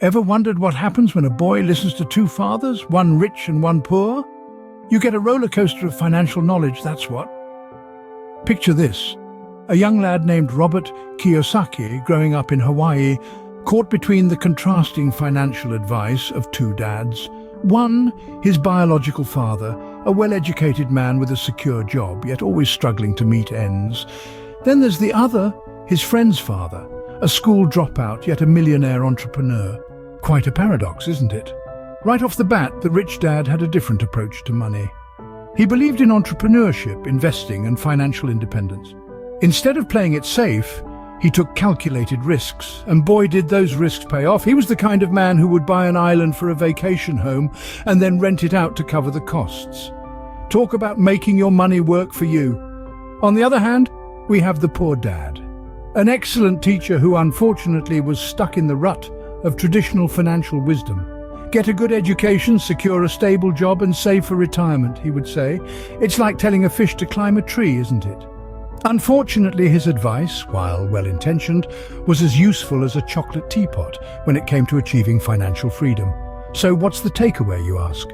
Ever wondered what happens when a boy listens to two fathers, one rich and one poor? You get a roller coaster of financial knowledge, that's what. Picture this. A young lad named Robert Kiyosaki, growing up in Hawaii, caught between the contrasting financial advice of two dads. One, his biological father, a well-educated man with a secure job, yet always struggling to meet ends. Then there's the other, his friend's father, a school dropout, yet a millionaire entrepreneur. Quite a paradox, isn't it? Right off the bat, the rich dad had a different approach to money. He believed in entrepreneurship, investing, and financial independence. Instead of playing it safe, he took calculated risks, and boy did those risks pay off. He was the kind of man who would buy an island for a vacation home and then rent it out to cover the costs. Talk about making your money work for you. On the other hand, we have the poor dad, an excellent teacher who unfortunately was stuck in the rut of traditional financial wisdom. Get a good education, secure a stable job, and save for retirement, he would say. It's like telling a fish to climb a tree, isn't it? Unfortunately, his advice, while well-intentioned, was as useful as a chocolate teapot when it came to achieving financial freedom. So what's the takeaway, you ask?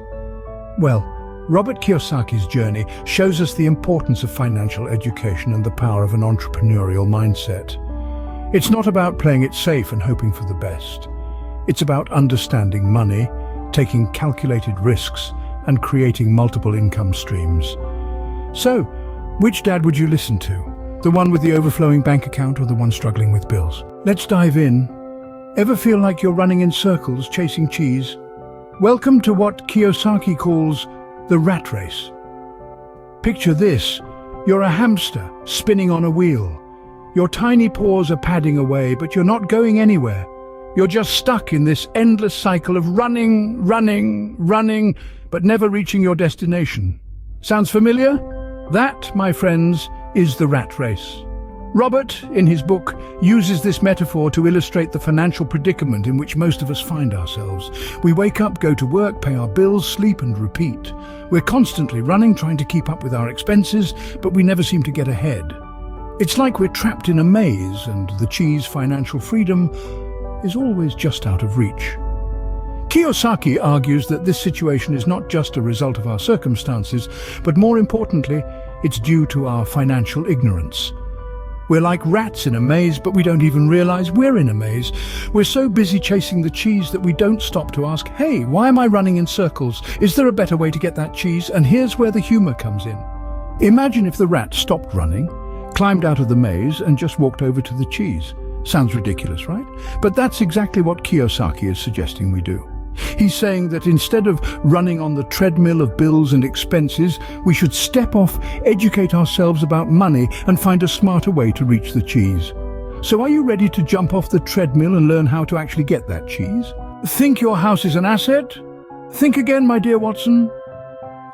Well, Robert Kiyosaki's journey shows us the importance of financial education and the power of an entrepreneurial mindset. It's not about playing it safe and hoping for the best. It's about understanding money, taking calculated risks, and creating multiple income streams. So, which dad would you listen to? The one with the overflowing bank account or the one struggling with bills? Let's dive in. Ever feel like you're running in circles, chasing cheese? Welcome to what Kiyosaki calls the rat race. Picture this. You're a hamster spinning on a wheel. Your tiny paws are padding away, but you're not going anywhere. You're just stuck in this endless cycle of running, but never reaching your destination. Sounds familiar? That, my friends, is the rat race. Robert, in his book, uses this metaphor to illustrate the financial predicament in which most of us find ourselves. We wake up, go to work, pay our bills, sleep and repeat. We're constantly running, trying to keep up with our expenses, but we never seem to get ahead. It's like we're trapped in a maze, and the cheese financial freedom is always just out of reach. Kiyosaki argues that this situation is not just a result of our circumstances, but more importantly, it's due to our financial ignorance. We're like rats in a maze, but we don't even realize we're in a maze. We're so busy chasing the cheese that we don't stop to ask, hey, why am I running in circles? Is there a better way to get that cheese? And here's where the humor comes in. Imagine if the rat stopped running, climbed out of the maze, and just walked over to the cheese. Sounds ridiculous, right? But that's exactly what Kiyosaki is suggesting we do. He's saying that instead of running on the treadmill of bills and expenses, we should step off, educate ourselves about money, and find a smarter way to reach the cheese. So are you ready to jump off the treadmill and learn how to actually get that cheese? Think your house is an asset? Think again, my dear Watson.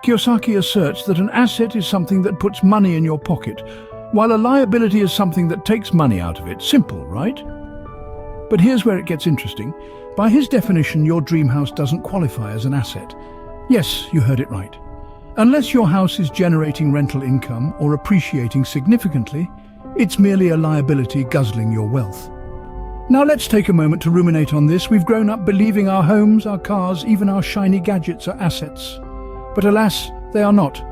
Kiyosaki asserts that an asset is something that puts money in your pocket, while a liability is something that takes money out of it. Simple, right? But here's where it gets interesting. By his definition, your dream house doesn't qualify as an asset. Yes, you heard it right. Unless your house is generating rental income or appreciating significantly, it's merely a liability guzzling your wealth. Now let's take a moment to ruminate on this. We've grown up believing our homes, our cars, even our shiny gadgets are assets. But alas, they are not,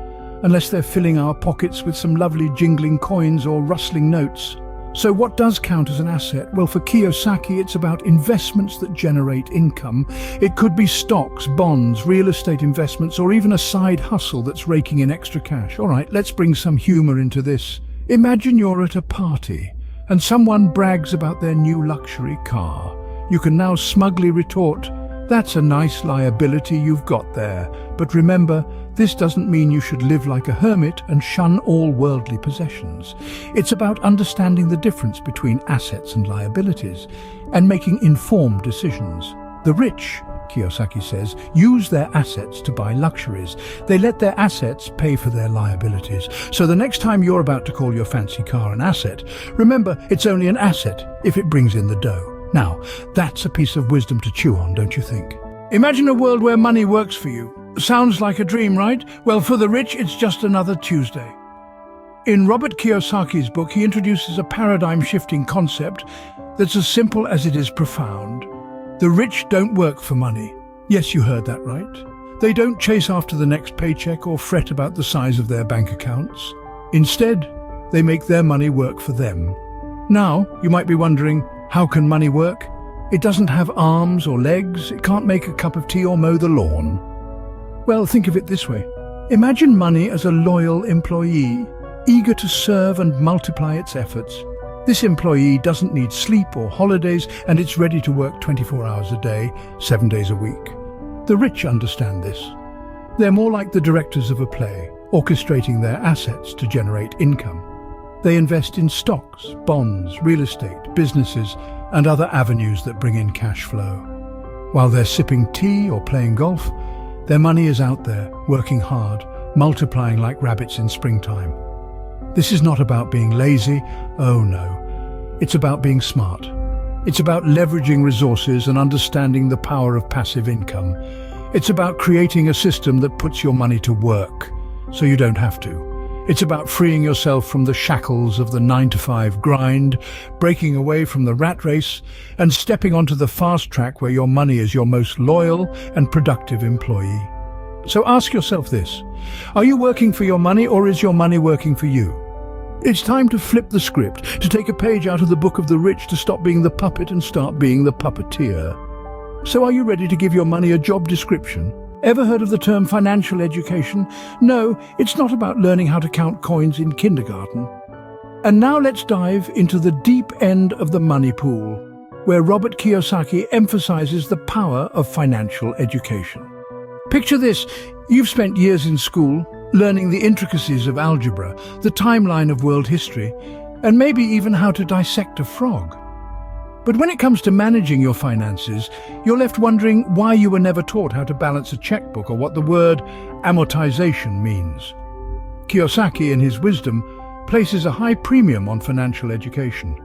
unless they're filling our pockets with some lovely jingling coins or rustling notes. So what does count as an asset? Well, for Kiyosaki, it's about investments that generate income. It could be stocks, bonds, real estate investments, or even a side hustle that's raking in extra cash. All right, let's bring some humor into this. Imagine you're at a party and someone brags about their new luxury car. You can now smugly retort, that's a nice liability you've got there. But remember, this doesn't mean you should live like a hermit and shun all worldly possessions. It's about understanding the difference between assets and liabilities and making informed decisions. The rich, Kiyosaki says, use their assets to buy luxuries. They let their assets pay for their liabilities. So the next time you're about to call your fancy car an asset, remember it's only an asset if it brings in the dough. Now, that's a piece of wisdom to chew on, don't you think? Imagine a world where money works for you. Sounds like a dream, right? Well, for the rich, it's just another Tuesday. In Robert Kiyosaki's book, he introduces a paradigm-shifting concept that's as simple as it is profound. The rich don't work for money. Yes, you heard that right. They don't chase after the next paycheck or fret about the size of their bank accounts. Instead, they make their money work for them. Now, you might be wondering, how can money work? It doesn't have arms or legs, it can't make a cup of tea or mow the lawn. Well, think of it this way. Imagine money as a loyal employee, eager to serve and multiply its efforts. This employee doesn't need sleep or holidays, and it's ready to work 24 hours a day, 7 days a week. The rich understand this. They're more like the directors of a play, orchestrating their assets to generate income. They invest in stocks, bonds, real estate, businesses, and other avenues that bring in cash flow. While they're sipping tea or playing golf, their money is out there, working hard, multiplying like rabbits in springtime. This is not about being lazy, oh no. It's about being smart. It's about leveraging resources and understanding the power of passive income. It's about creating a system that puts your money to work, so you don't have to. It's about freeing yourself from the shackles of the 9-to-5 grind, breaking away from the rat race, and stepping onto the fast track where your money is your most loyal and productive employee. So ask yourself this: are you working for your money, or is your money working for you? It's time to flip the script, to take a page out of the book of the rich, to stop being the puppet and start being the puppeteer. So are you ready to give your money a job description? Ever heard of the term financial education? No, it's not about learning how to count coins in kindergarten. And now let's dive into the deep end of the money pool, where Robert Kiyosaki emphasizes the power of financial education. Picture this: you've spent years in school, learning the intricacies of algebra, the timeline of world history, and maybe even how to dissect a frog. But when it comes to managing your finances, you're left wondering why you were never taught how to balance a checkbook or what the word amortization means. Kiyosaki, in his wisdom, places a high premium on financial education.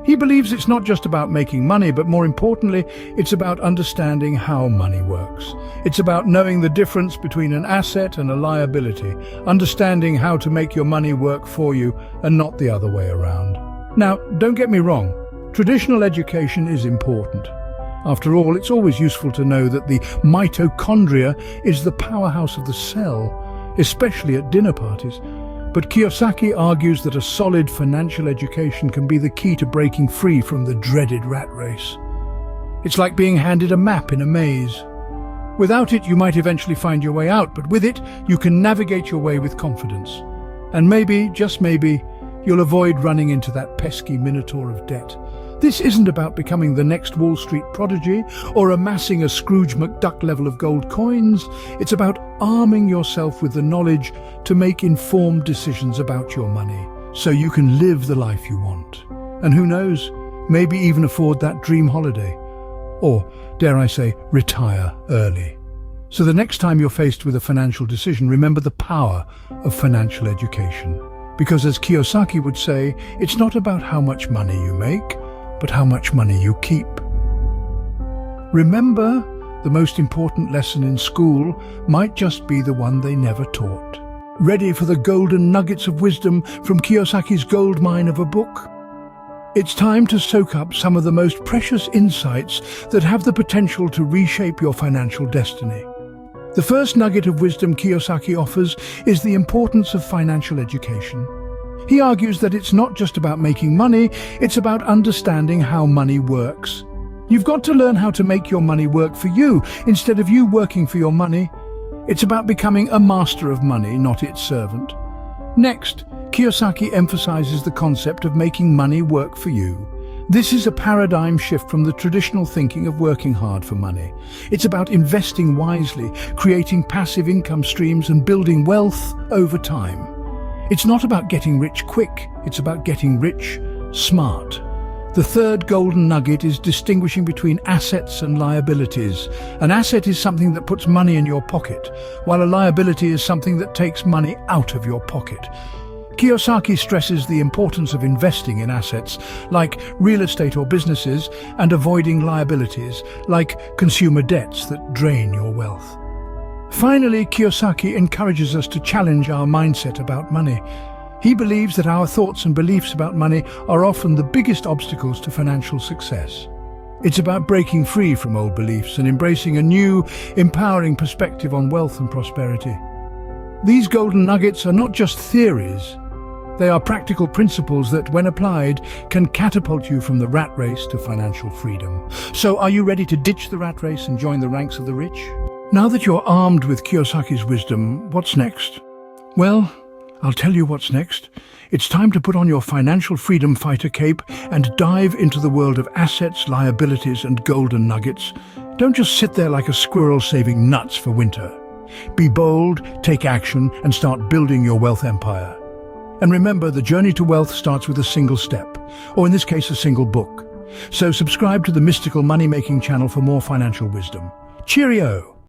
He believes it's not just about making money, but more importantly, it's about understanding how money works. It's about knowing the difference between an asset and a liability, understanding how to make your money work for you and not the other way around. Now, don't get me wrong. Traditional education is important. After all, it's always useful to know that the mitochondria is the powerhouse of the cell, especially at dinner parties. But Kiyosaki argues that a solid financial education can be the key to breaking free from the dreaded rat race. It's like being handed a map in a maze. Without it, you might eventually find your way out, but with it, you can navigate your way with confidence. And maybe, just maybe, you'll avoid running into that pesky minotaur of debt. This isn't about becoming the next Wall Street prodigy or amassing a Scrooge McDuck level of gold coins. It's about arming yourself with the knowledge to make informed decisions about your money, so you can live the life you want. And who knows, maybe even afford that dream holiday. Or, dare I say, retire early. So the next time you're faced with a financial decision, remember the power of financial education. Because as Kiyosaki would say, it's not about how much money you make, but how much money you keep. Remember, the most important lesson in school might just be the one they never taught. Ready for the golden nuggets of wisdom from Kiyosaki's gold mine of a book? It's time to soak up some of the most precious insights that have the potential to reshape your financial destiny. The first nugget of wisdom Kiyosaki offers is the importance of financial education. He argues that it's not just about making money, it's about understanding how money works. You've got to learn how to make your money work for you, instead of you working for your money. It's about becoming a master of money, not its servant. Next, Kiyosaki emphasizes the concept of making money work for you. This is a paradigm shift from the traditional thinking of working hard for money. It's about investing wisely, creating passive income streams, and building wealth over time. It's not about getting rich quick, it's about getting rich smart. The third golden nugget is distinguishing between assets and liabilities. An asset is something that puts money in your pocket, while a liability is something that takes money out of your pocket. Kiyosaki stresses the importance of investing in assets, like real estate or businesses, and avoiding liabilities, like consumer debts that drain your wealth. Finally, Kiyosaki encourages us to challenge our mindset about money. He believes that our thoughts and beliefs about money are often the biggest obstacles to financial success. It's about breaking free from old beliefs and embracing a new, empowering perspective on wealth and prosperity. These golden nuggets are not just theories. They are practical principles that, when applied, can catapult you from the rat race to financial freedom. So, are you ready to ditch the rat race and join the ranks of the rich? Now that you're armed with Kiyosaki's wisdom, what's next? Well, I'll tell you what's next. It's time to put on your financial freedom fighter cape and dive into the world of assets, liabilities, and golden nuggets. Don't just sit there like a squirrel saving nuts for winter. Be bold, take action, and start building your wealth empire. And remember, the journey to wealth starts with a single step, or in this case, a single book. So subscribe to the Mystical Money Making channel for more financial wisdom. Cheerio!